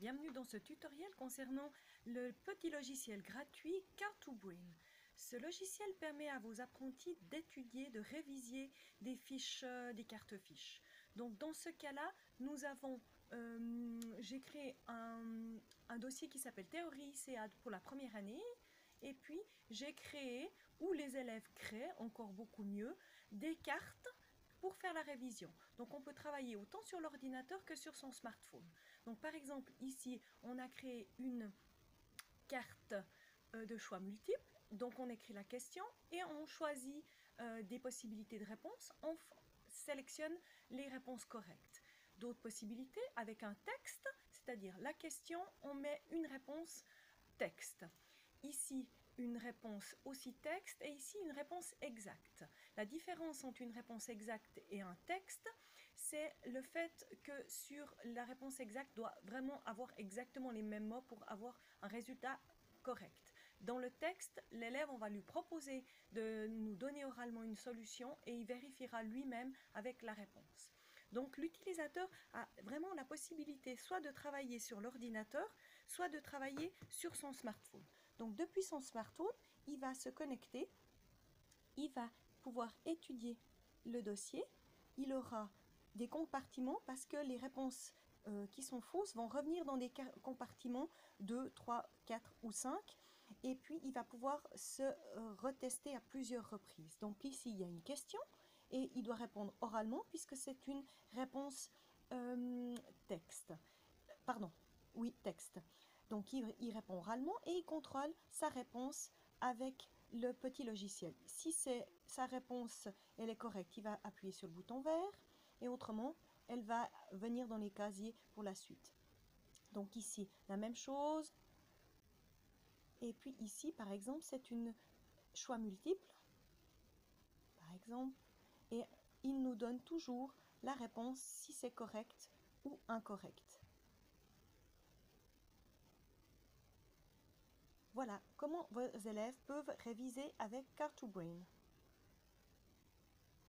bienvenue dans ce tutoriel concernant le petit logiciel gratuit Car2Brain. Ce logiciel permet à vos apprentis d'étudier, de réviser des fiches, des cartes fiches. Donc dans ce cas-là, j'ai créé un dossier qui s'appelle Théorie ICA pour la première année. Et puis j'ai créé, ou les élèves créent, encore beaucoup mieux, des cartes pour faire la révision. Donc on peut travailler autant sur l'ordinateur que sur son smartphone. Donc par exemple ici on a créé une carte de choix multiples. Donc on écrit la question et on choisit des possibilités de réponse. On sélectionne les réponses correctes. D'autres possibilités avec un texte, c'est-à-dire la question, on met une réponse texte. Ici, une réponse aussi texte et ici une réponse exacte. La différence entre une réponse exacte et un texte, c'est le fait que sur la réponse exacte doit vraiment avoir exactement les mêmes mots pour avoir un résultat correct. Dans le texte, l'élève, on va lui proposer de nous donner oralement une solution et il vérifiera lui-même avec la réponse. Donc l'utilisateur a vraiment la possibilité soit de travailler sur l'ordinateur, soit de travailler sur son smartphone. Donc depuis son smartphone, il va se connecter, il va pouvoir étudier le dossier, il aura des compartiments parce que les réponses qui sont fausses vont revenir dans des compartiments 2, 3, 4 ou 5 et puis il va pouvoir se retester à plusieurs reprises. Donc ici il y a une question et il doit répondre oralement puisque c'est une réponse texte. Pardon, oui, texte. Donc il répond oralement et il contrôle sa réponse avec le petit logiciel. Si sa réponse elle est correcte, il va appuyer sur le bouton vert et autrement, elle va venir dans les casiers pour la suite. Donc ici, la même chose. Et puis ici, par exemple, c'est une choix multiple. Par exemple, et il nous donne toujours la réponse si c'est correct ou incorrect. Voilà comment vos élèves peuvent réviser avec Car2Brain.